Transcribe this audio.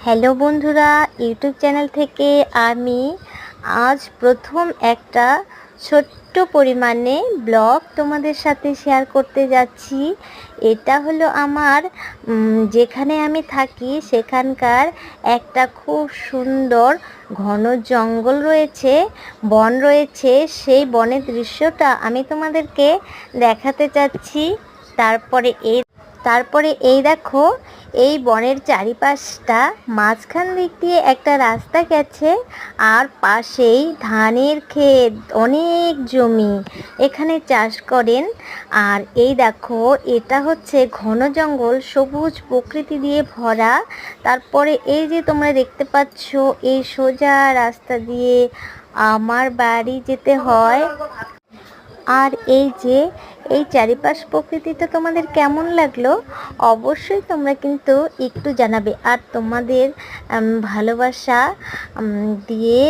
Hello বন্ধুরা, YouTube channel থেকে আমি আজ প্রথম একটা ছোট্ট পরিমাণে ব্লগ তোমাদের সাথে শেয়ার করতে যাচ্ছি। এটা হলো আমার যেখানে আমি থাকি সেখানকার একটা খুব সুন্দর ঘন জঙ্গল রয়েছে, বন রয়েছে। সেই বনের দৃশ্যটা আমি তোমাদেরকে দেখাতে চাচ্ছি। তারপরে এই দেখো, এই বনের চারিপাশটা মাঝখান দিক দিয়ে একটা রাস্তা গেছে, আর পাশেই ধানের ক্ষেত, অনেক জমি এখানে চাষ করেন। আর এই দেখো, এটা হচ্ছে ঘন জঙ্গল, সবুজ প্রকৃতি দিয়ে ভরা। তারপরে এই যে তোমরা দেখতে পাচ্ছ, এই সোজা রাস্তা দিয়ে আমার বাড়ি যেতে হয়। আর এই যে এই চারিপাশ প্রকৃতিটা তোমাদের কেমন লাগলো অবশ্যই তোমরা কিন্তু একটু জানাবে। আর তোমাদের ভালোবাসা দিয়ে